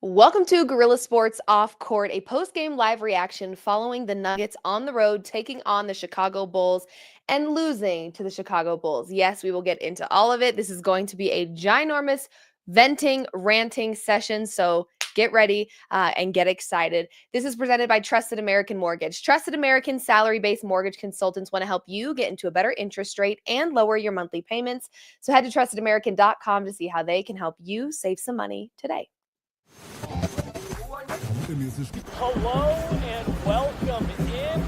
Welcome to Gorilla Sports Off Court, a post-game live reaction following the Nuggets on the road taking on the Chicago Bulls and losing to the Chicago Bulls. Yes, we will get into all of it. This is going to be a ginormous venting, ranting session, so get ready and get excited. This is presented by Trusted American Mortgage. Trusted American salary-based mortgage consultants want to help you get into a better interest rate and lower your monthly payments. So head to trustedamerican.com to see how they can help you save some money today. Hello and welcome in.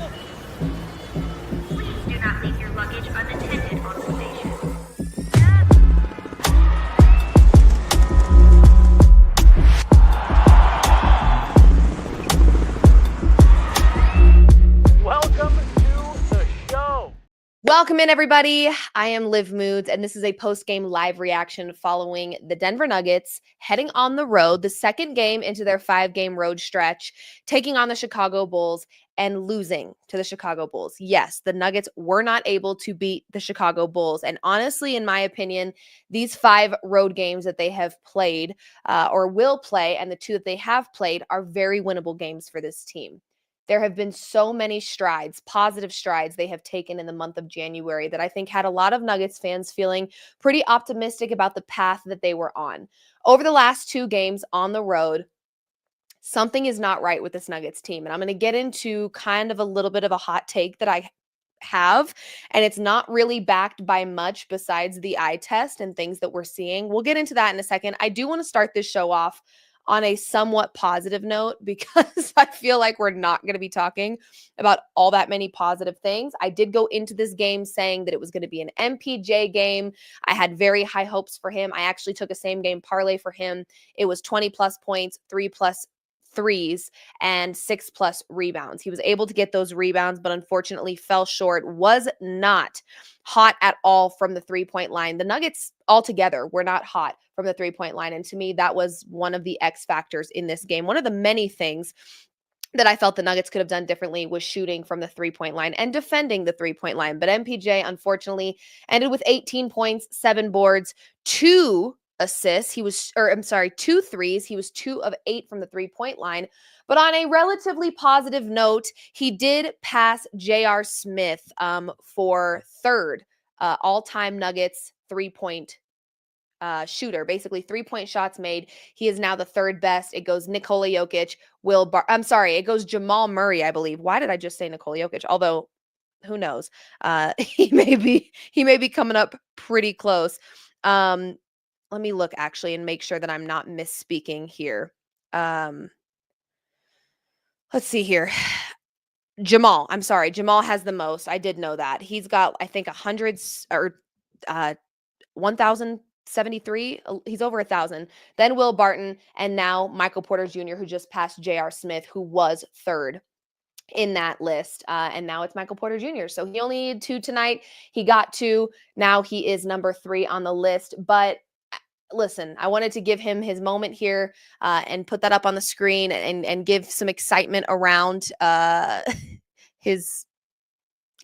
Please do not leave your luggage unattended on the station. Welcome to the show. Welcome in, everybody. I am Liv Moods, and this is a post-game live reaction following the Denver Nuggets heading on the road, the second game into their 5-game road stretch, taking on the Chicago Bulls and losing to the Chicago Bulls. Yes, the Nuggets were not able to beat the Chicago Bulls, and honestly, in my opinion, these 5 road games that they have played or will play, and the 2 that they have played are very winnable games for this team. There have been so many strides, positive strides they have taken in the month of January that I think had a lot of Nuggets fans feeling pretty optimistic about the path that they were on. Over the last 2 games on the road, something is not right with this Nuggets team. And I'm going to get into kind of a little bit of a hot take that I have, and it's not really backed by much besides the eye test and things that we're seeing. We'll get into that in a second. I do want to start this show off on a somewhat positive note because I feel like we're not going to be talking about all that many positive things. I did go into this game saying that it was going to be an MPJ game. I had very high hopes for him. I actually took a same game parlay for him. It was 20 plus points, 3 plus threes, and 6 plus rebounds. He was able to get those rebounds, but unfortunately fell short, was not hot at all from the 3-point line. The Nuggets altogether were not hot from the 3-point line. And to me, that was one of the X factors in this game. One of the many things that I felt the Nuggets could have done differently was shooting from the 3-point line and defending the 3-point line. But MPJ, unfortunately, ended with 18 points, 7 boards, 2 assists. He was, or I'm sorry, 2 threes. He was 2 of 8 from the 3-point line. But on a relatively positive note, he did pass J.R. Smith for third all-time Nuggets 3-point shooter, basically 3-point shots made. He is now the third best. It goes Nikola Jokic, it goes Jamal Murray, I believe. Why did I just say Nikola Jokic? Although, who knows? He may be coming up pretty close. Let me look actually and make sure that I'm not misspeaking here. Let's see here. Jamal, I'm sorry. Jamal has the most. I did know that. He's got, I think, 100 or 1,073. He's over 1,000. Then Will Barton, and now Michael Porter Jr., who just passed J.R. Smith, who was third in that list. And now it's Michael Porter Jr. So he only needed 2 tonight. He got 2. Now he is number 3 on the list. But listen, I wanted to give him his moment here and put that up on the screen and give some excitement around his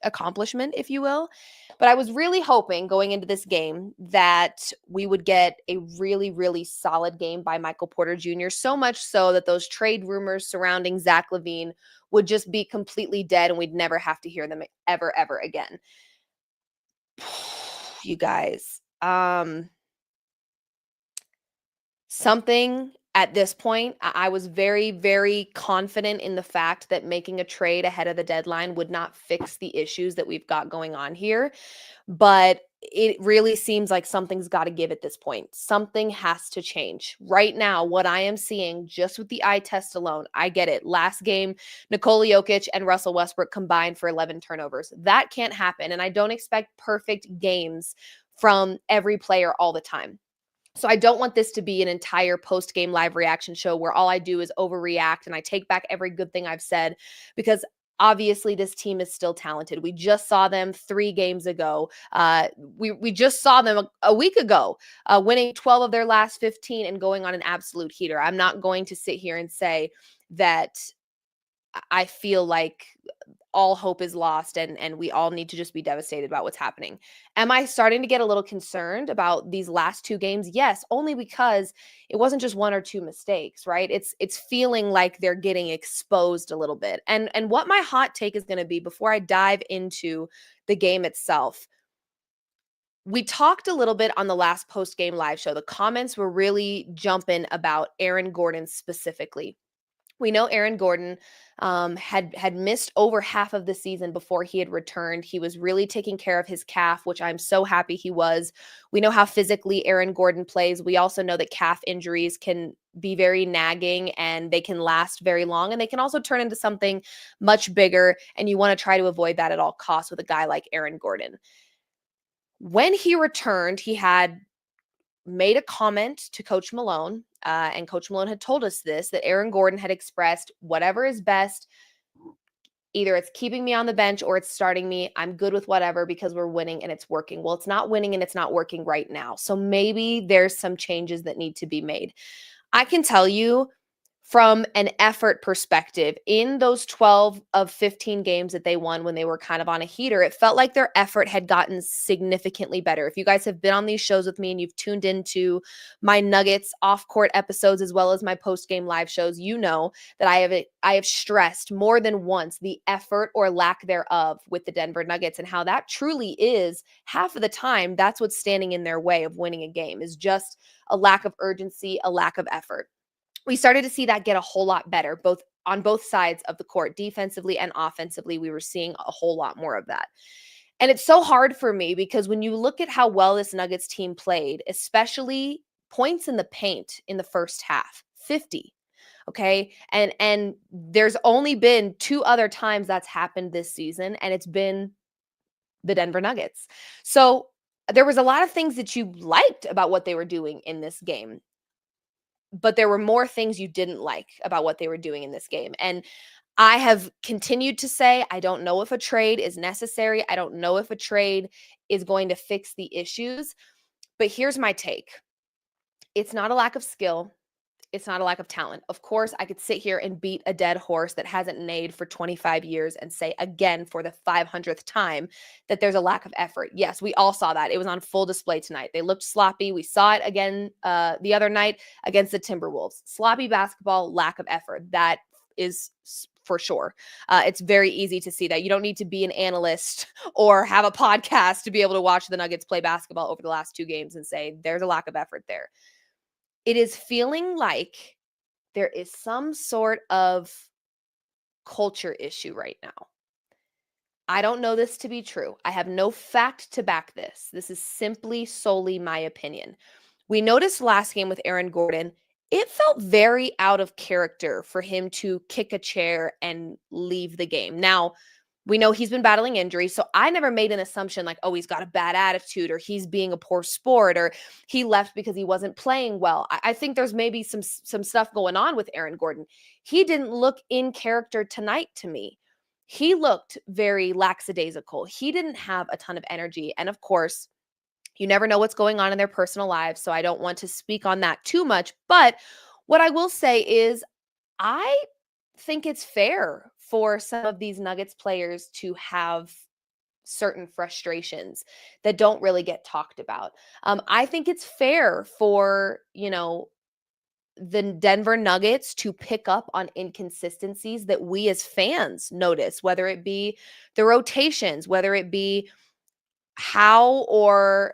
accomplishment, if you will. But I was really hoping going into this game that we would get a really, really solid game by Michael Porter Jr., so much so that those trade rumors surrounding Zach LaVine would just be completely dead and we'd never have to hear them ever, ever again. You guys, something at this point, I was very, very confident in the fact that making a trade ahead of the deadline would not fix the issues that we've got going on here. But it really seems like something's got to give at this point. Something has to change. Right now, what I am seeing just with the eye test alone, I get it. Last game, Nikola Jokic and Russell Westbrook combined for 11 turnovers. That can't happen. And I don't expect perfect games from every player all the time. So I don't want this to be an entire post-game live reaction show where all I do is overreact and I take back every good thing I've said, because obviously this team is still talented. We just saw them 3 games ago. We just saw them a week ago, winning 12 of their last 15 and going on an absolute heater. I'm not going to sit here and say that I feel like all hope is lost and we all need to just be devastated about what's happening. Am I starting to get a little concerned about these last two games? Yes, only because it wasn't just one or two mistakes, right? It's feeling like they're getting exposed a little bit. And what my hot take is going to be before I dive into the game itself. We talked a little bit on the last post-game live show. The comments were really jumping about Aaron Gordon specifically. We know Aaron Gordon had missed over half of the season before he had returned. He was really taking care of his calf, which I'm so happy he was. We know how physically Aaron Gordon plays. We also know that calf injuries can be very nagging and they can last very long, and they can also turn into something much bigger, and you want to try to avoid that at all costs with a guy like Aaron Gordon. When he returned, he had made a comment to Coach Malone, and Coach Malone had told us this, that Aaron Gordon had expressed whatever is best. Either it's keeping me on the bench or it's starting me. I'm good with whatever because we're winning and it's working. Well, it's not winning and it's not working right now. So maybe there's some changes that need to be made. I can tell you from an effort perspective, in those 12 of 15 games that they won when they were kind of on a heater, it felt like their effort had gotten significantly better. If you guys have been on these shows with me and you've tuned into my Nuggets off-court episodes as well as my post-game live shows, you know that I have stressed more than once the effort or lack thereof with the Denver Nuggets, and how that truly is half of the time that's what's standing in their way of winning a game, is just a lack of urgency, a lack of effort. We started to see that get a whole lot better, both on both sides of the court, defensively and offensively. We were seeing a whole lot more of that. And it's so hard for me because when you look at how well this Nuggets team played, especially points in the paint in the first half, 50. Okay. And there's only been two other times that's happened this season, and it's been the Denver Nuggets. So there was a lot of things that you liked about what they were doing in this game, but there were more things you didn't like about what they were doing in this game. And I have continued to say, I don't know if a trade is necessary. I don't know if a trade is going to fix the issues. But here's my take. It's not a lack of skill. It's not a lack of talent. Of course, I could sit here and beat a dead horse that hasn't neighed for 25 years and say again for the 500th time that there's a lack of effort. Yes, we all saw that. It was on full display tonight. They looked sloppy. We saw it again the other night against the Timberwolves. Sloppy basketball, lack of effort. That is for sure. It's very easy to see that. You don't need to be an analyst or have a podcast to be able to watch the Nuggets play basketball over the last two games and say there's a lack of effort there. It is feeling like there is some sort of culture issue right now. I don't know this to be true. I have no fact to back this. This is simply solely my opinion. We noticed last game with Aaron Gordon, it felt very out of character for him to kick a chair and leave the game. Now, we know he's been battling injuries, so I never made an assumption like, oh, he's got a bad attitude or he's being a poor sport or he left because he wasn't playing well. I think there's maybe some stuff going on with Aaron Gordon. He didn't look in character tonight to me. He looked very lackadaisical. He didn't have a ton of energy. And of course, you never know what's going on in their personal lives, so I don't want to speak on that too much. But what I will say is I think it's fair for some of these Nuggets players to have certain frustrations that don't really get talked about. I think it's fair for, the Denver Nuggets to pick up on inconsistencies that we as fans notice, whether it be the rotations, whether it be how or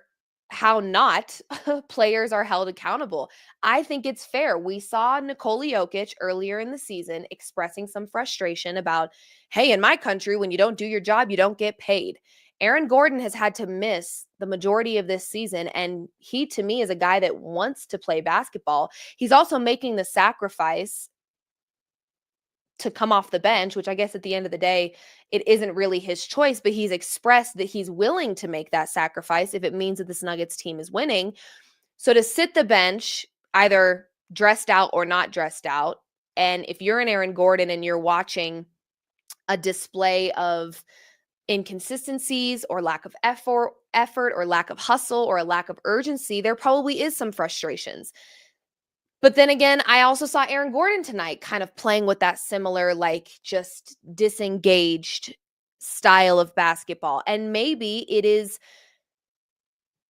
how not players are held accountable. I think it's fair. We saw Nikola Jokic earlier in the season expressing some frustration about, hey, in my country, when you don't do your job, you don't get paid. Aaron Gordon has had to miss the majority of this season, and he, to me, is a guy that wants to play basketball. He's also making the sacrifice to come off the bench, which I guess at the end of the day, it isn't really his choice, but he's expressed that he's willing to make that sacrifice if it means that this Nuggets team is winning. So to sit the bench, either dressed out or not dressed out, and if you're an Aaron Gordon and you're watching a display of inconsistencies or lack of effort or lack of hustle or a lack of urgency, there probably is some frustrations. But then again, I also saw Aaron Gordon tonight kind of playing with that similar, like, just disengaged style of basketball. And maybe it is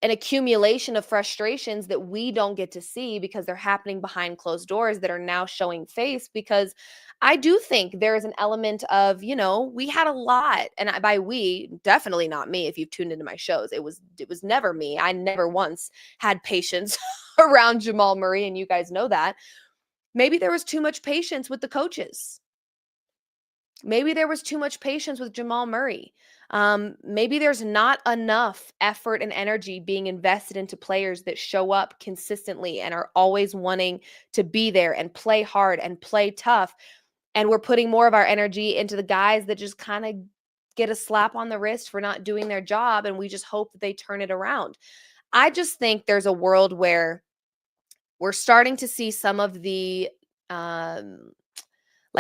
an accumulation of frustrations that we don't get to see because they're happening behind closed doors that are now showing face. Because I do think there is an element of, we had a lot, and by we, definitely not me. If you've tuned into my shows, it was never me. I never once had patience around Jamal Murray, and you guys know that. Maybe there was too much patience with the coaches. Maybe there was too much patience with Jamal Murray. Maybe there's not enough effort and energy being invested into players that show up consistently and are always wanting to be there and play hard and play tough. And we're putting more of our energy into the guys that just kind of get a slap on the wrist for not doing their job. And we just hope that they turn it around. I just think there's a world where we're starting to see some of the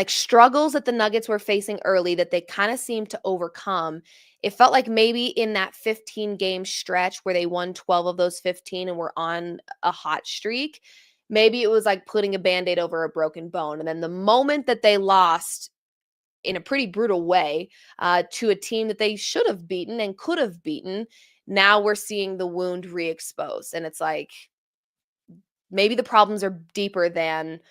struggles that the Nuggets were facing early that they kind of seemed to overcome. It felt like maybe in that 15-game stretch where they won 12 of those 15 and were on a hot streak, maybe it was like putting a Band-Aid over a broken bone. And then the moment that they lost in a pretty brutal way to a team that they should have beaten and could have beaten, now we're seeing the wound re-exposed. And it's like, maybe the problems are deeper than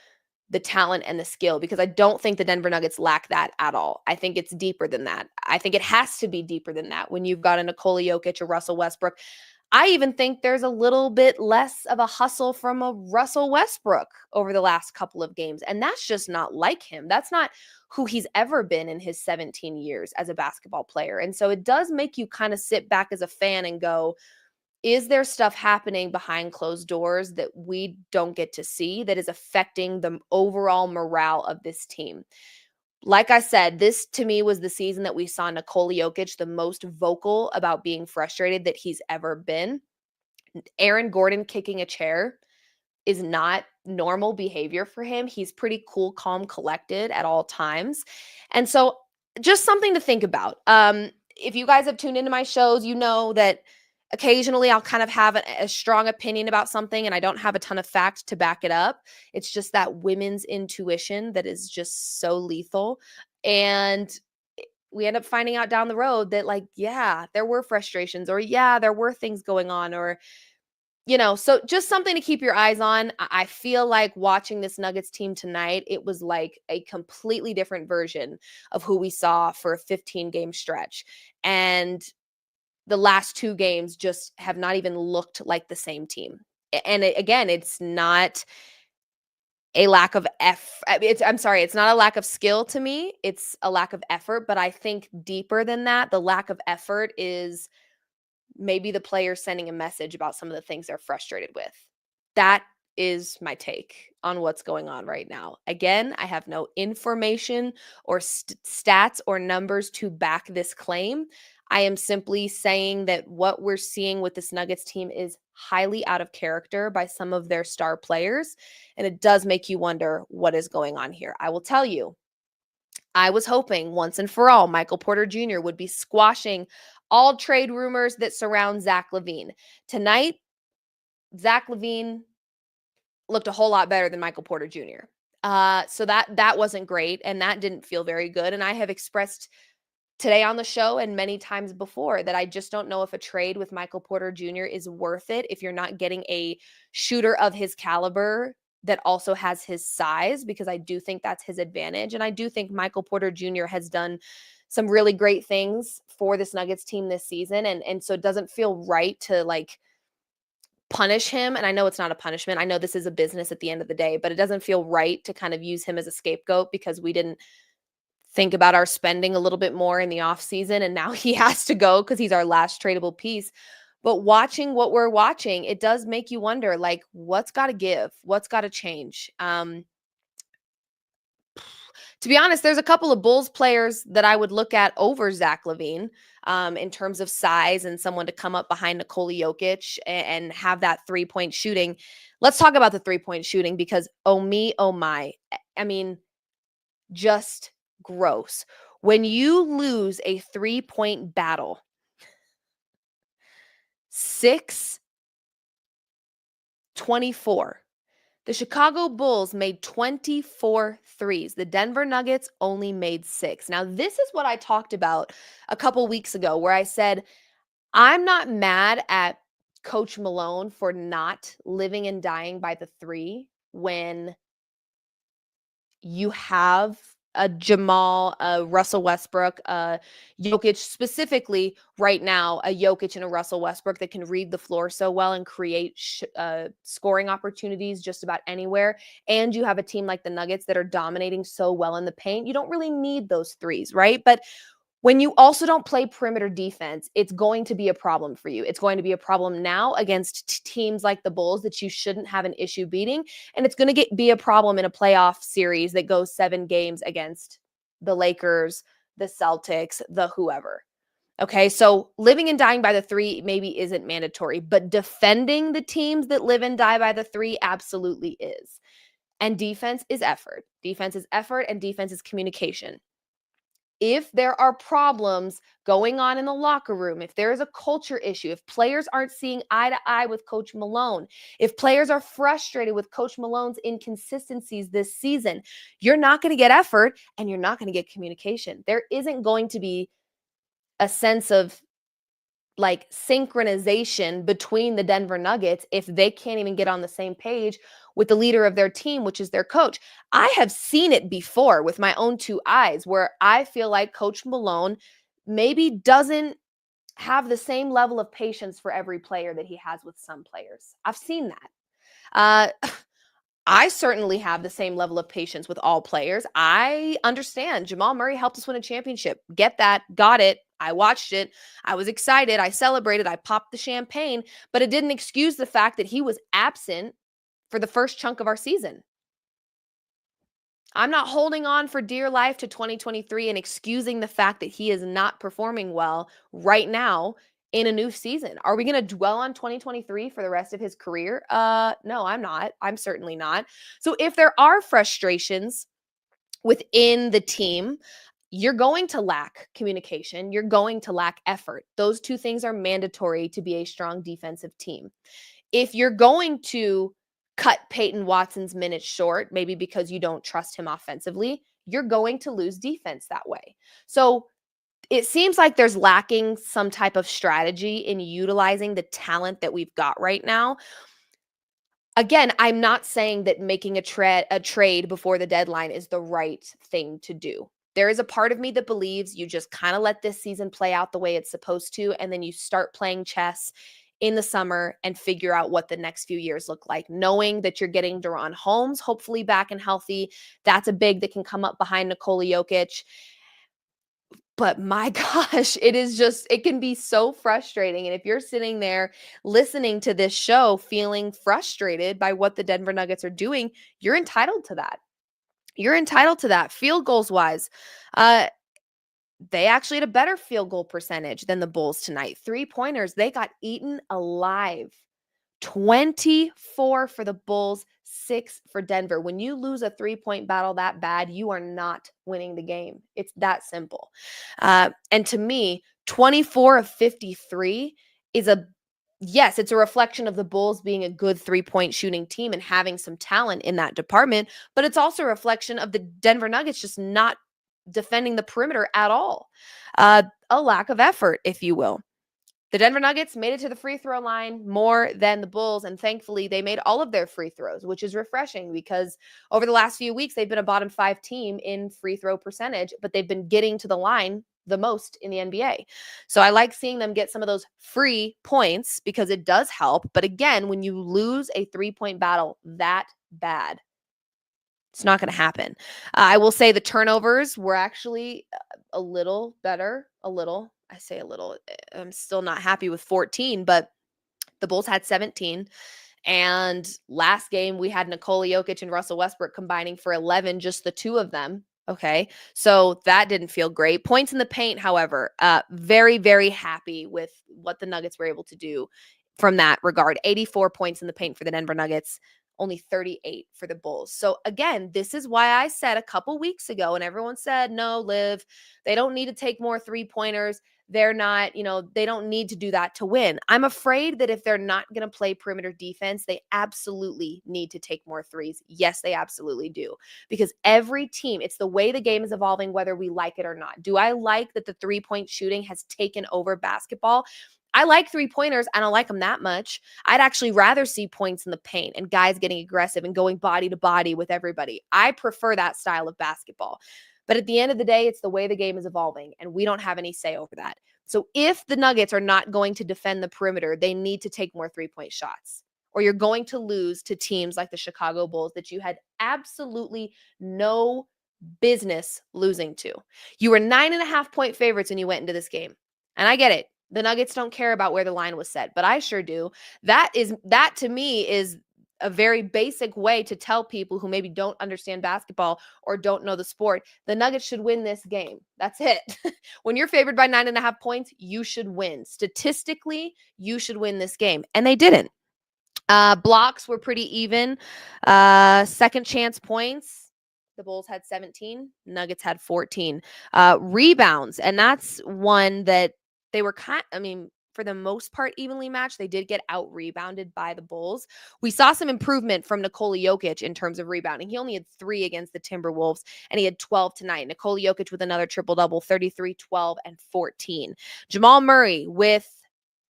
the talent and the skill, because I don't think the Denver Nuggets lack that at all. I think it's deeper than that. I think it has to be deeper than that when you've got a Nikola Jokic, a Russell Westbrook. I even think there's a little bit less of a hustle from a Russell Westbrook over the last couple of games. And that's just not like him. That's not who he's ever been in his 17 years as a basketball player. And so it does make you kind of sit back as a fan and go, is there stuff happening behind closed doors that we don't get to see that is affecting the overall morale of this team? Like I said, this to me was the season that we saw Nikola Jokic the most vocal about being frustrated that he's ever been. Aaron Gordon kicking a chair is not normal behavior for him. He's pretty cool, calm, collected at all times. And so just something to think about. If you guys have tuned into my shows, you know that occasionally I'll kind of have a strong opinion about something and I don't have a ton of fact to back it up. It's just that women's intuition that is just so lethal. And we end up finding out down the road that, like, yeah, there were frustrations, or yeah, there were things going on, or so just something to keep your eyes on. I feel like watching this Nuggets team tonight, it was like a completely different version of who we saw for a 15-game stretch. And the last two games just have not even looked like the same team. And again, it's not a lack of it's not a lack of skill to me. It's a lack of effort. But I think deeper than that, the lack of effort is maybe the players sending a message about some of the things they're frustrated with. That is my take on what's going on right now. Again, I have no information or stats or numbers to back this claim. I am simply saying that what we're seeing with this Nuggets team is highly out of character by some of their star players. And it does make you wonder what is going on here. I will tell you, I was hoping once and for all Michael Porter Jr. would be squashing all trade rumors that surround Zach LaVine. Tonight, Zach LaVine looked a whole lot better than Michael Porter Jr. So that wasn't great, and that didn't feel very good. And I have expressed today on the show and many times before that I just don't know if a trade with Michael Porter Jr. is worth it if you're not getting a shooter of his caliber that also has his size, because I do think that's his advantage. And I do think Michael Porter Jr. has done some really great things for this Nuggets team this season. And so it doesn't feel right to like punish him. And I know it's not a punishment. I know this is a business at the end of the day, but it doesn't feel right to kind of use him as a scapegoat because we didn't think about our spending a little bit more in the off season. And now he has to go because he's our last tradable piece. But watching what we're watching, it does make you wonder, like, what's got to give? What's got to change? To be honest, there's a couple of Bulls players that I would look at over Zach LaVine in terms of size and someone to come up behind Nikola Jokic and have that three-point shooting. Let's talk about the three-point shooting because, oh me, oh my. I mean, just gross. When you lose a three-point battle, 6-24, The Chicago Bulls made 24 threes. The Denver Nuggets only made 6. Now, this is what I talked about a couple weeks ago where I said, I'm not mad at Coach Malone for not living and dying by the 3 when you have a Jamal, a Russell Westbrook, a Jokic, specifically right now, a Jokic and a Russell Westbrook that can read the floor so well and create scoring opportunities just about anywhere. And you have a team like the Nuggets that are dominating so well in the paint. You don't really need those threes, right? But when you also don't play perimeter defense, it's going to be a problem for you. It's going to be a problem now against teams like the Bulls that you shouldn't have an issue beating. And it's going to be a problem in a playoff series that goes 7 games against the Lakers, the Celtics, the whoever. Okay, so living and dying by the 3 maybe isn't mandatory, but defending the teams that live and die by the 3 absolutely is. And defense is effort. Defense is effort, and defense is communication. If there are problems going on in the locker room, if there is a culture issue, if players aren't seeing eye to eye with Coach Malone, if players are frustrated with Coach Malone's inconsistencies this season, you're not going to get effort and you're not going to get communication. There isn't going to be a sense of like synchronization between the Denver Nuggets if they can't even get on the same page with the leader of their team, which is their coach. I have seen it before with my own 2 eyes where I feel like Coach Malone maybe doesn't have the same level of patience for every player that he has with some players. I've seen that. I certainly have the same level of patience with all players. I understand Jamal Murray helped us win a championship. Get that. Got it. I watched it. I was excited. I celebrated. I popped the champagne, but it didn't excuse the fact that he was absent for the first chunk of our season. I'm not holding on for dear life to 2023 and excusing the fact that he is not performing well right now in a new season. Are we going to dwell on 2023 for the rest of his career? No, I'm not. I'm certainly not. So if there are frustrations within the team, you're going to lack communication. You're going to lack effort. Those 2 things are mandatory to be a strong defensive team. If you're going to cut Peyton Watson's minutes short, maybe because you don't trust him offensively, you're going to lose defense that way. So it seems like there's lacking some type of strategy in utilizing the talent that we've got right now. Again, I'm not saying that making a trade before the deadline is the right thing to do. There is a part of me that believes you just kind of let this season play out the way it's supposed to, and then you start playing chess in the summer and figure out what the next few years look like, knowing that you're getting De'Ron Holmes hopefully back and healthy. That's a big that can come up behind Nikola Jokic. But my gosh, it can be so frustrating. And if you're sitting there listening to this show feeling frustrated by what the Denver Nuggets are doing, you're entitled to that. You're entitled to that. Field goals wise, they actually had a better field goal percentage than the Bulls tonight. 3-pointers, they got eaten alive. 24 for the Bulls, 6 for Denver. When you lose a 3-point battle that bad, you are not winning the game. It's that simple. And to me, 24 of 53 is yes, it's a reflection of the Bulls being a good 3-point shooting team and having some talent in that department, but it's also a reflection of the Denver Nuggets just not defending the perimeter at all. A lack of effort, if you will. The Denver Nuggets made it to the free throw line more than the Bulls, and thankfully they made all of their free throws, which is refreshing because over the last few weeks they've been a bottom 5 team in free throw percentage, but they've been getting to the line the most in the NBA. So I like seeing them get some of those free points because it does help. But again, when you lose a 3-point battle that bad, it's not going to happen. I will say the turnovers were actually a little better. A little. I say a little. I'm still not happy with 14, but the Bulls had 17. And last game, we had Nikola Jokic and Russell Westbrook combining for 11, just the 2 of them. Okay. So that didn't feel great. Points in the paint, however, very, very happy with what the Nuggets were able to do from that regard. 84 points in the paint for the Denver Nuggets, only 38 for the Bulls. So again, this is why I said a couple weeks ago, and everyone said, no, Liv, they don't need to take more 3-pointers. They're not, they don't need to do that to win. I'm afraid that if they're not going to play perimeter defense, they absolutely need to take more threes. Yes, they absolutely do. Because every team, it's the way the game is evolving, whether we like it or not. Do I like that the 3-point shooting has taken over basketball? I like 3-pointers. I don't like them that much. I'd actually rather see points in the paint and guys getting aggressive and going body to body with everybody. I prefer that style of basketball. But at the end of the day, it's the way the game is evolving, and we don't have any say over that. So if the Nuggets are not going to defend the perimeter, they need to take more 3-point shots, or you're going to lose to teams like the Chicago Bulls that you had absolutely no business losing to. You were 9.5-point favorites when you went into this game. And I get it. The Nuggets don't care about where the line was set, but I sure do. That to me is a very basic way to tell people who maybe don't understand basketball or don't know the sport, the Nuggets should win this game. That's it. When you're favored by 9.5 points, you should win. Statistically, you should win this game. And they didn't. Blocks were pretty even. Second chance points, the Bulls had 17, Nuggets had 14. Rebounds, and that's one that they were for the most part, evenly matched. They did get out rebounded by the Bulls. We saw some improvement from Nikola Jokic in terms of rebounding. He only had 3 against the Timberwolves, and he had 12 tonight. Nikola Jokic with another triple-double, 33, 12, and 14. Jamal Murray with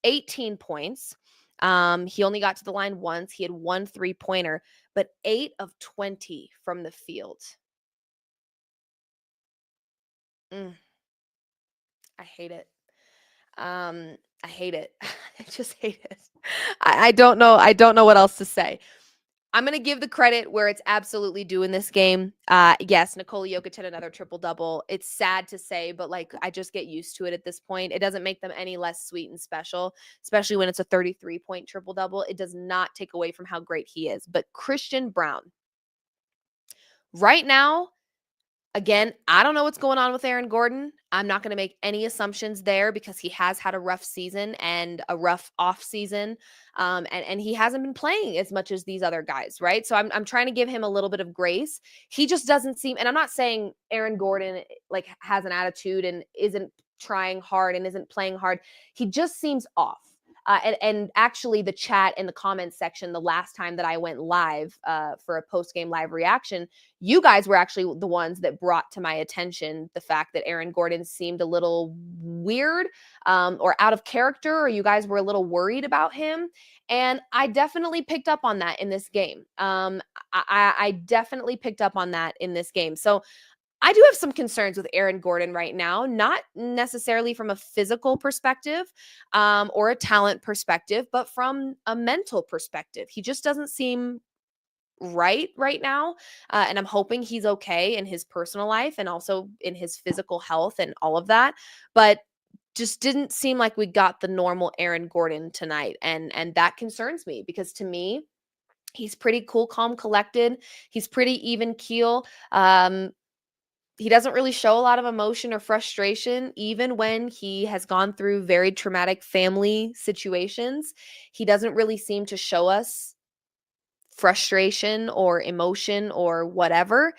18 points. He only got to the line once. He had 1 3-pointer, but 8 of 20 from the field. I hate it. I hate it. I just hate it. I don't know. I don't know what else to say. I'm going to give the credit where it's absolutely due in this game. Yes, Nikola Jokic had another triple-double. It's sad to say, but I just get used to it at this point. It doesn't make them any less sweet and special, especially when it's a 33-point triple-double. It does not take away from how great he is. But Christian Braun, right now, again, I don't know what's going on with Aaron Gordon. I'm not going to make any assumptions there because he has had a rough season and a rough off season. And he hasn't been playing as much as these other guys, right? So I'm trying to give him a little bit of grace. He just doesn't seem, and I'm not saying Aaron Gordon has an attitude and isn't trying hard and isn't playing hard. He just seems off. And actually, the chat in the comments section the last time that I went live for a post-game live reaction, you guys were actually the ones that brought to my attention the fact that Aaron Gordon seemed a little weird or out of character, or you guys were a little worried about him. And I definitely picked up on that in this game. I definitely picked up on that in this game. So I do have some concerns with Aaron Gordon right now, not necessarily from a physical perspective or a talent perspective, but from a mental perspective. He just doesn't seem right now. And I'm hoping he's okay in his personal life and also in his physical health and all of that. But just didn't seem like we got the normal Aaron Gordon tonight. And that concerns me because to me, he's pretty cool, calm, collected. He's pretty even keel. He doesn't really show a lot of emotion or frustration, even when he has gone through very traumatic family situations. He doesn't really seem to show us frustration or emotion or whatever.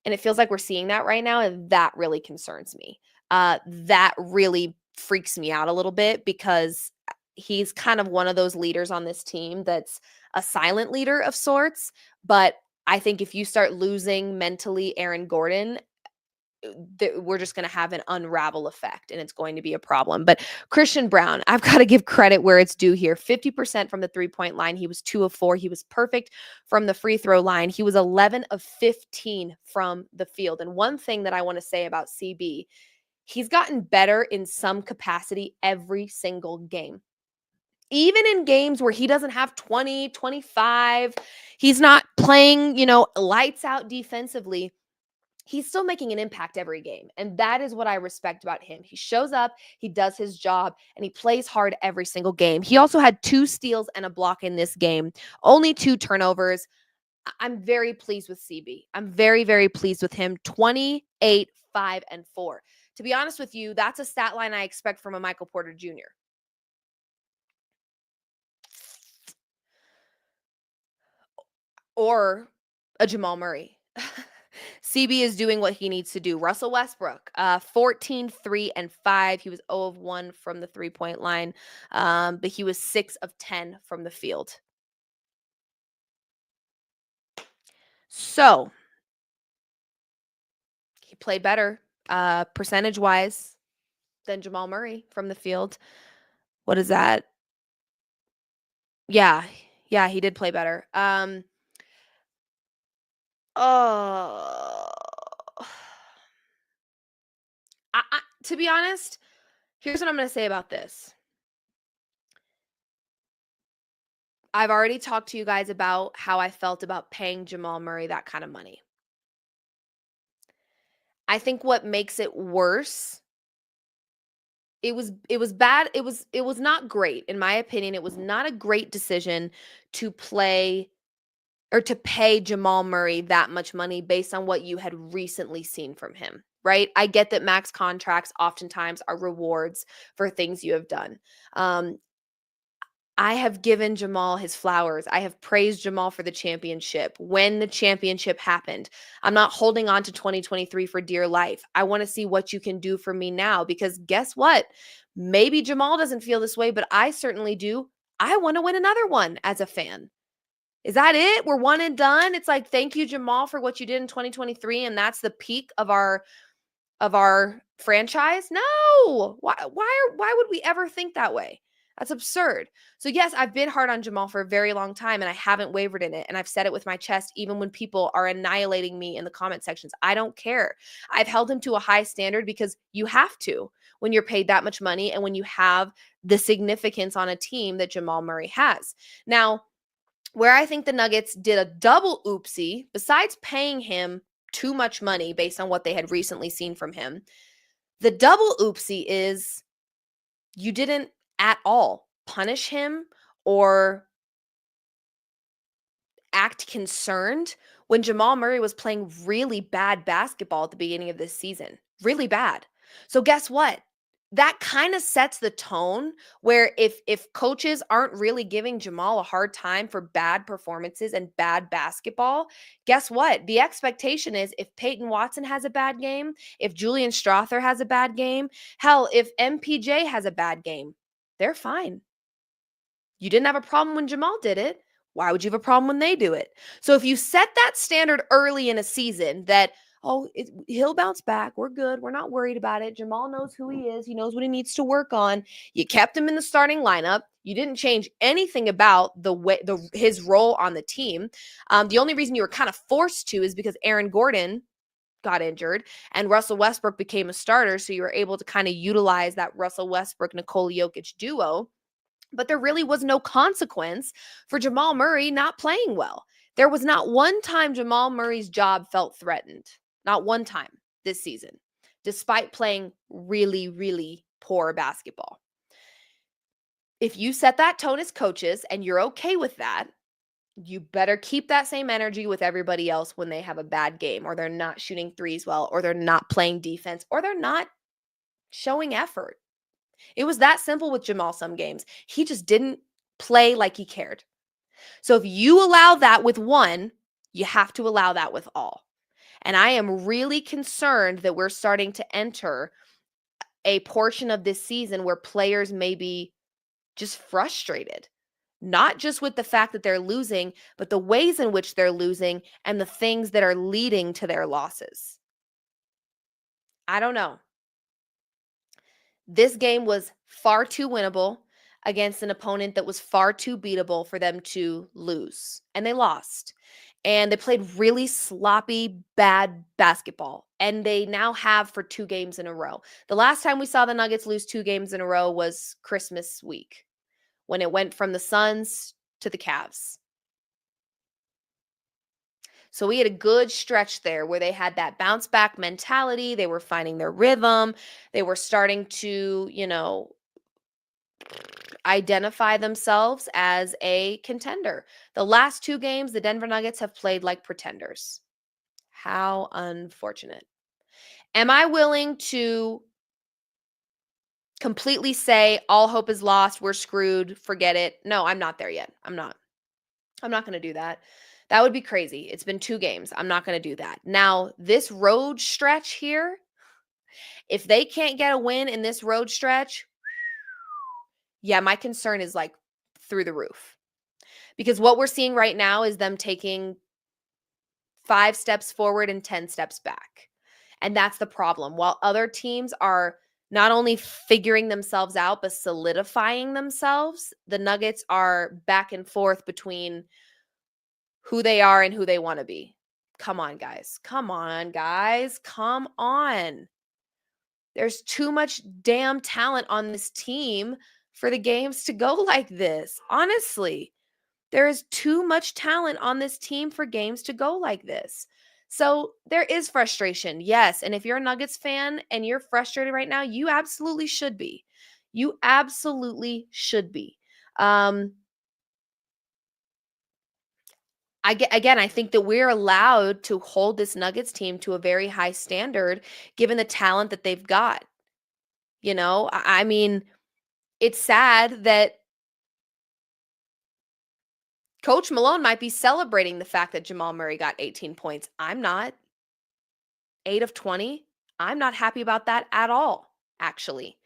And it feels like we're seeing that right now. And that really concerns me. That really freaks me out a little bit because he's kind of one of those leaders on this team that's a silent leader of sorts. But I think if you start losing mentally Aaron Gordon, we're just going to have an unravel effect and it's going to be a problem. But Christian Braun, I've got to give credit where it's due here. 50% from the 3-point line. He was 2 of 4. He was perfect from the free throw line. He was 11 of 15 from the field. And one thing that I want to say about CB, he's gotten better in some capacity every single game. Even in games where he doesn't have 20, 25, he's not playing, lights out defensively. He's still making an impact every game. And that is what I respect about him. He shows up, he does his job, and he plays hard every single game. He also had 2 steals and a block in this game, only 2 turnovers. I'm very pleased with CB. I'm very, very pleased with him. 28, 5, and 4. To be honest with you, that's a stat line I expect from a Michael Porter Jr. or a Jamal Murray. CB is doing what he needs to do. Russell Westbrook, 14, 3, and 5. He was 0 of 1 from the three-point line, but he was 6 of 10 from the field. So he played better percentage-wise than Jamal Murray from the field. What is that? Yeah, he did play better. Oh, to be honest, here's what I'm going to say about this. I've already talked to you guys about how I felt about paying Jamal Murray that kind of money. I think what makes it worse, it was bad. It was not great in my opinion. It was not a great decision to play or to pay Jamal Murray that much money based on what you had recently seen from him, right? I get that max contracts oftentimes are rewards for things you have done. I have given Jamal his flowers. I have praised Jamal for the championship. When the championship happened, I'm not holding on to 2023 for dear life. I want to see what you can do for me now because guess what? Maybe Jamal doesn't feel this way, but I certainly do. I want to win another one as a fan. Is that it? We're one and done. It's like, thank you, Jamal, for what you did in 2023. And that's the peak of our franchise. No. Why would we ever think that way? That's absurd. So yes, I've been hard on Jamal for a very long time and I haven't wavered in it. And I've said it with my chest, even when people are annihilating me in the comment sections. I don't care. I've held him to a high standard because you have to when you're paid that much money and when you have the significance on a team that Jamal Murray has. Now, where I think the Nuggets did a double oopsie, besides paying him too much money based on what they had recently seen from him, the double oopsie is you didn't at all punish him or act concerned when Jamal Murray was playing really bad basketball at the beginning of this season. Really bad. So guess what? That kind of sets the tone where if coaches aren't really giving Jamal a hard time for bad performances and bad basketball, guess what? The expectation is if Peyton Watson has a bad game, if Julian Strother has a bad game, hell, if MPJ has a bad game, they're fine. You didn't have a problem when Jamal did it. Why would you have a problem when they do it? So if you set that standard early in a season that, he'll bounce back. We're good. We're not worried about it. Jamal knows who he is. He knows what he needs to work on. You kept him in the starting lineup. You didn't change anything about his role on the team. The only reason you were kind of forced to is because Aaron Gordon got injured and Russell Westbrook became a starter. So you were able to kind of utilize that Russell Westbrook, Nikola Jokic duo. But there really was no consequence for Jamal Murray not playing well. There was not one time Jamal Murray's job felt threatened. Not one time this season, despite playing really, really poor basketball. If you set that tone as coaches and you're okay with that, you better keep that same energy with everybody else when they have a bad game or they're not shooting threes well or they're not playing defense or they're not showing effort. It was that simple with Jamal some games. He just didn't play like he cared. So if you allow that with one, you have to allow that with all. And I am really concerned that we're starting to enter a portion of this season where players may be just frustrated, not just with the fact that they're losing, but the ways in which they're losing and the things that are leading to their losses. I don't know. This game was far too winnable against an opponent that was far too beatable for them to lose. And they lost. And they played really sloppy, bad basketball. And they now have for 2 games in a row. The last time we saw the Nuggets lose 2 games in a row was Christmas week when it went from the Suns to the Cavs. So we had a good stretch there where they had that bounce back mentality. They were finding their rhythm. They were starting to, identify themselves as a contender. The last 2 games, the Denver Nuggets have played like pretenders. How unfortunate. Am I willing to completely say all hope is lost, we're screwed, forget it? No, I'm not there yet. I'm not going to do that. That would be crazy. It's been 2 games. I'm not going to do that. Now, this road stretch here, if they can't get a win in this road stretch, yeah, my concern is like through the roof. Because what we're seeing right now is them taking 5 steps forward and 10 steps back. And that's the problem. While other teams are not only figuring themselves out, but solidifying themselves, the Nuggets are back and forth between who they are and who they want to be. Come on, guys. Come on, guys. Come on. There's too much damn talent on this team for the games to go like this. Honestly, there is too much talent on this team for games to go like this. So there is frustration. Yes. And if you're a Nuggets fan and you're frustrated right now, you absolutely should be. You absolutely should be. I think that we're allowed to hold this Nuggets team to a very high standard given the talent that they've got. You know, I mean, it's sad that Coach Malone might be celebrating the fact that Jamal Murray got 18 points. I'm not. 8 of 20. I'm not happy about that at all, actually.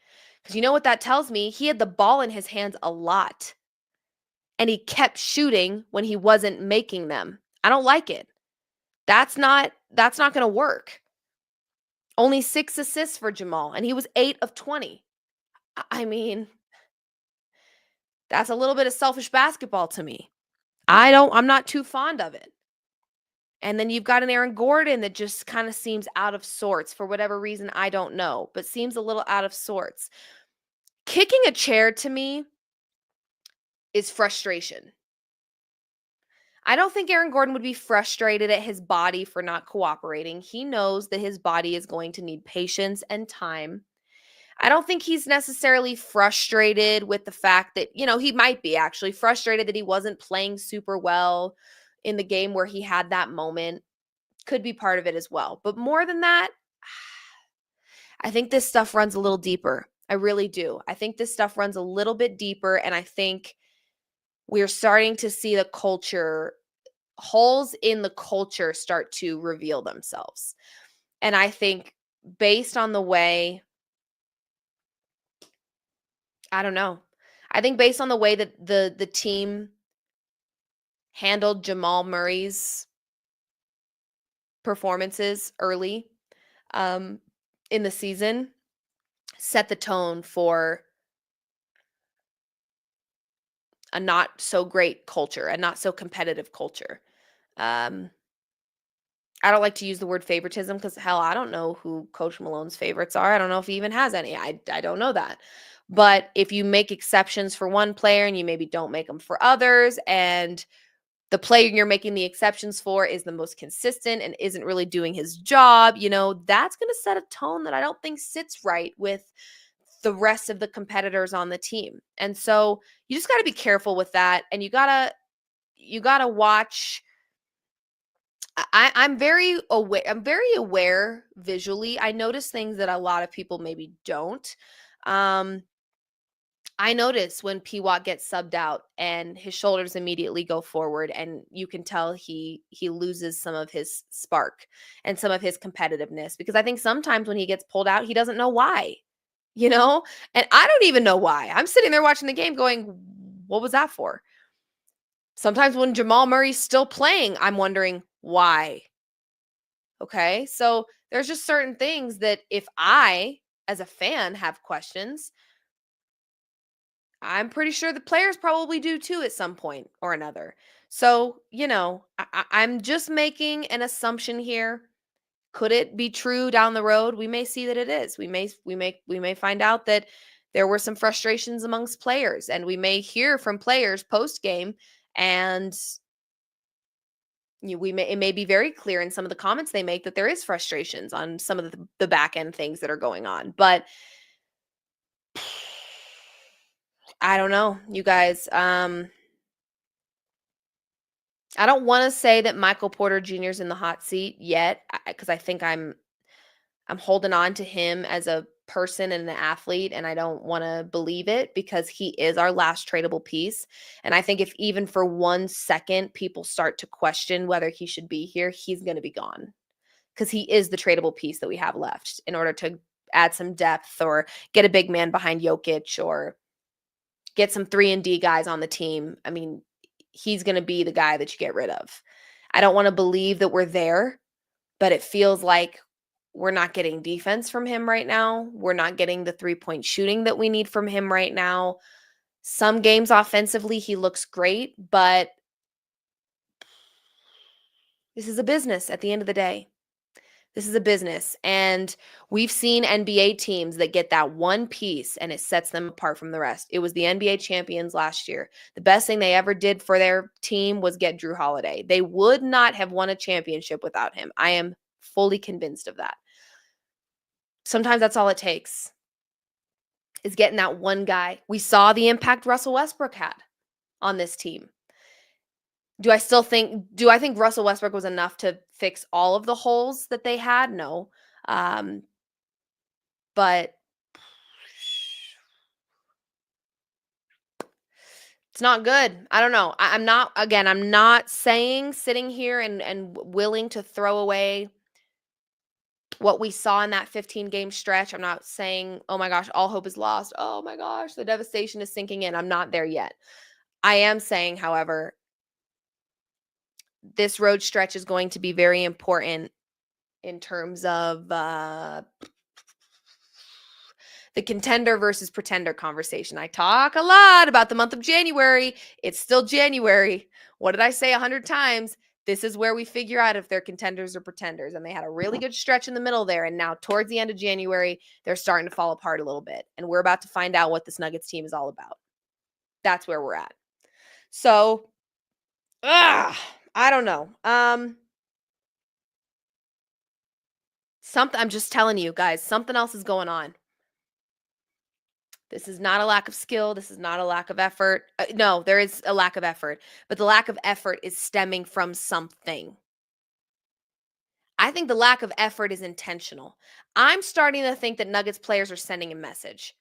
Because you know what that tells me? He had the ball in his hands a lot. And he kept shooting when he wasn't making them. I don't like it. That's not going to work. Only 6 assists for Jamal, and he was 8 of 20. I mean, that's a little bit of selfish basketball to me. I'm not too fond of it. And then you've got an Aaron Gordon that just kind of seems out of sorts for whatever reason, I don't know, but seems a little out of sorts. Kicking a chair to me is frustration. I don't think Aaron Gordon would be frustrated at his body for not cooperating. He knows that his body is going to need patience and time. I don't think he's necessarily frustrated with the fact that, he might be actually frustrated that he wasn't playing super well in the game where he had that moment. Could be part of it as well. But more than that, I think this stuff runs a little deeper. I really do. I think this stuff runs a little bit deeper, and I think we're starting to see the holes in the culture start to reveal themselves. And I think based on the way, I don't know. I think based on the way that the team handled Jamal Murray's performances early in the season set the tone for a not so great culture, a not so competitive culture. I don't like to use the word favoritism because hell, I don't know who Coach Malone's favorites are. I don't know if he even has any. I don't know that. But if you make exceptions for one player and you maybe don't make them for others, and the player you're making the exceptions for is the most consistent and isn't really doing his job, that's going to set a tone that I don't think sits right with the rest of the competitors on the team. And so you just got to be careful with that. And you got to watch. I'm very aware. I'm very aware visually. I notice things that a lot of people maybe don't. I notice when P-Watt gets subbed out and his shoulders immediately go forward, and you can tell he loses some of his spark and some of his competitiveness, because I think sometimes when he gets pulled out, he doesn't know why, and I don't even know why. I'm sitting there watching the game going, what was that for? Sometimes when Jamal Murray's still playing, I'm wondering why. Okay, so there's just certain things that if I, as a fan, have questions, I'm pretty sure the players probably do too at some point or another. So, I'm just making an assumption here. Could it be true down the road? We may see that it is. We may find out that there were some frustrations amongst players, and we may hear from players post game, and it may be very clear in some of the comments they make that there is frustrations on some of the back end things that are going on. But I don't know, you guys. I don't want to say that Michael Porter Jr. is in the hot seat yet, because I think I'm holding on to him as a person and an athlete, and I don't want to believe it because he is our last tradable piece. And I think if even for 1 second people start to question whether he should be here, he's going to be gone because he is the tradable piece that we have left in order to add some depth or get a big man behind Jokic or get some 3 and D guys on the team. I mean, he's going to be the guy that you get rid of. I don't want to believe that we're there, but it feels like we're not getting defense from him right now. We're not getting the 3-point shooting that we need from him right now. Some games offensively, he looks great, but this is a business at the end of the day. This is a business. And we've seen NBA teams that get that one piece and it sets them apart from the rest. It was the NBA champions last year. The best thing they ever did for their team was get Drew Holiday. They would not have won a championship without him. I am fully convinced of that. Sometimes that's all it takes is getting that one guy. We saw the impact Russell Westbrook had on this team. Do I think Russell Westbrook was enough to fix all of the holes that they had? No. But it's not good. I don't know. I'm not saying sitting here and willing to throw away what we saw in that 15-game stretch. I'm not saying, oh my gosh, all hope is lost. Oh my gosh, the devastation is sinking in. I'm not there yet. I am saying, however, this road stretch is going to be very important in terms of the contender versus pretender conversation. I talk a lot about the month of January. It's still January. What did I say 100 times? This is where we figure out if they're contenders or pretenders. And they had a really good stretch in the middle there. And now towards the end of January, they're starting to fall apart a little bit. And we're about to find out what this Nuggets team is all about. That's where we're at. So, I don't know. I'm just telling you guys, something else is going on. This is not a lack of skill. This is not a lack of effort. No, there is a lack of effort, but the lack of effort is stemming from something. I think the lack of effort is intentional. I'm starting to think that Nuggets players are sending a message.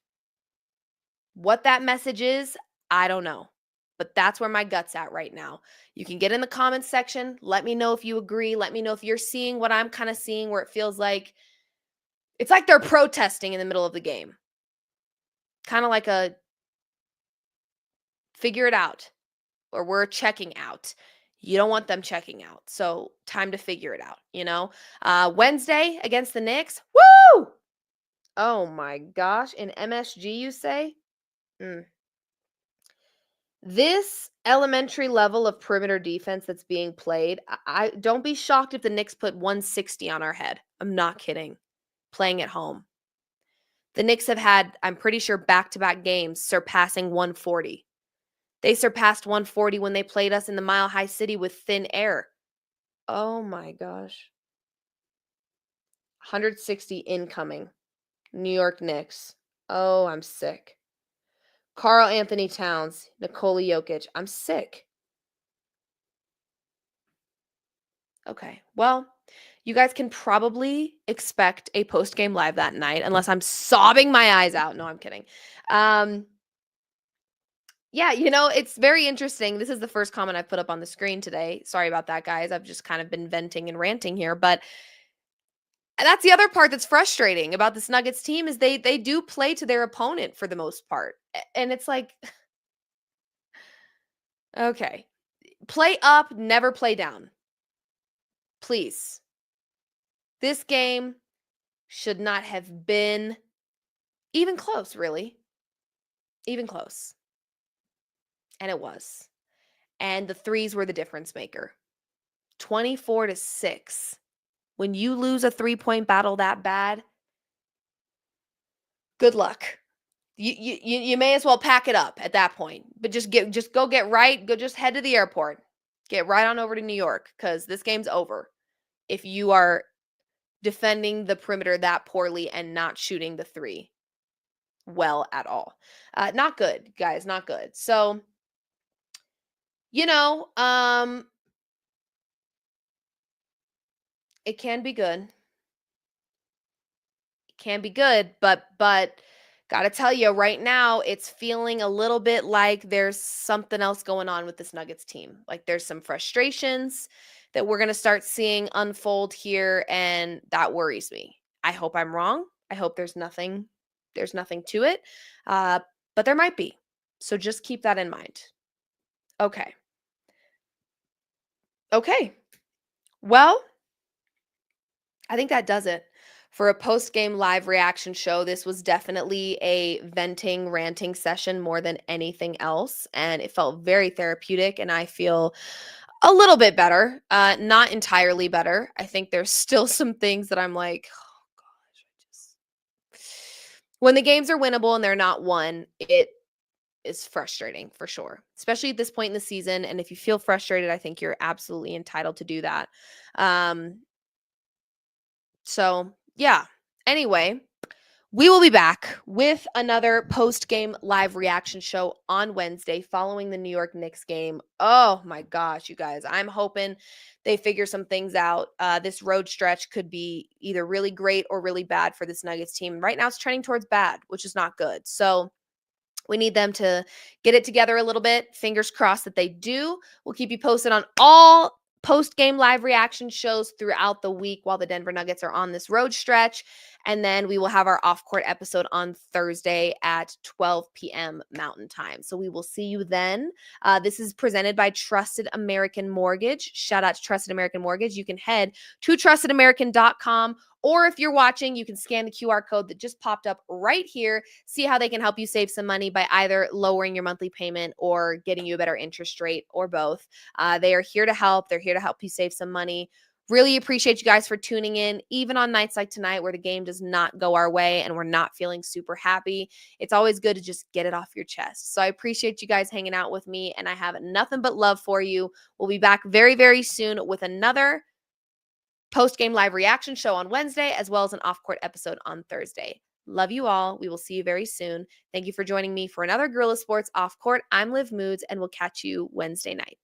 What that message is, I don't know. But that's where my gut's at right now. You can get in the comments section. Let me know if you agree. Let me know if you're seeing what I'm kind of seeing, where it feels like it's like they're protesting in the middle of the game. Kind of like a figure it out, or we're checking out. You don't want them checking out. So time to figure it out, you know? Wednesday against the Knicks. Woo! Oh my gosh. In MSG, you say? This elementary level of perimeter defense that's being played, I don't be shocked if the Knicks put 160 on our head. I'm not kidding. Playing at home. The Knicks have had, I'm pretty sure, back-to-back games surpassing 140. They surpassed 140 when they played us in the Mile High City with thin air. Oh my gosh. 160 incoming. New York Knicks. Oh, I'm sick. Karl Anthony Towns, Nikola Jokic. I'm sick. Okay. Well, you guys can probably expect a post-game live that night unless I'm sobbing my eyes out. No, I'm kidding. Yeah, it's very interesting. This is the first comment I put up on the screen today. Sorry about that, guys. I've just kind of been venting and ranting here, but that's the other part that's frustrating about this Nuggets team is they do play to their opponent for the most part. And it's like, okay, play up, never play down. Please. This game should not have been even close, really. Even close. And it was. And the threes were the difference maker. 24-6. When you lose a 3-point battle that bad, good luck. You may as well pack it up at that point. But just head to the airport. Get right on over to New York because this game's over. If you are defending the perimeter that poorly and not shooting the three well at all. Not good, guys, not good. So, it can be good. It can be good, but gotta tell you right now, it's feeling a little bit like there's something else going on with this Nuggets team. Like there's some frustrations that we're gonna start seeing unfold here, and that worries me. I hope I'm wrong. I hope there's nothing to it. Uh, but there might be. So just keep that in mind. Okay. Okay. Well, I think that does it. For a post game live reaction show, this was definitely a venting, ranting session more than anything else. And it felt very therapeutic. And I feel a little bit better, not entirely better. I think there's still some things that I'm like, oh gosh, when the games are winnable and they're not won, it is frustrating for sure, especially at this point in the season. And if you feel frustrated, I think you're absolutely entitled to do that. Um, so, yeah. Anyway, we will be back with another post game live reaction show on Wednesday following the New York Knicks game. Oh my gosh, you guys. I'm hoping they figure some things out. This road stretch could be either really great or really bad for this Nuggets team. Right now, it's trending towards bad, which is not good. So, we need them to get it together a little bit. Fingers crossed that they do. We'll keep you posted on all post-game live reaction shows throughout the week while the Denver Nuggets are on this road stretch. And then we will have our off-court episode on Thursday at 12 p.m. Mountain Time. So we will see you then. This is presented by Trusted American Mortgage. Shout out to Trusted American Mortgage. You can head to trustedamerican.com, or if you're watching, you can scan the QR code that just popped up right here. See how they can help you save some money by either lowering your monthly payment or getting you a better interest rate, or both. They are here to help. They're here to help you save some money. Really appreciate you guys for tuning in, even on nights like tonight where the game does not go our way and we're not feeling super happy. It's always good to just get it off your chest. So I appreciate you guys hanging out with me, and I have nothing but love for you. We'll be back very, very soon with another post-game live reaction show on Wednesday, as well as an off-court episode on Thursday. Love you all. We will see you very soon. Thank you for joining me for another Guerrilla Sports Off Court. I'm Liv Moods, and we'll catch you Wednesday night.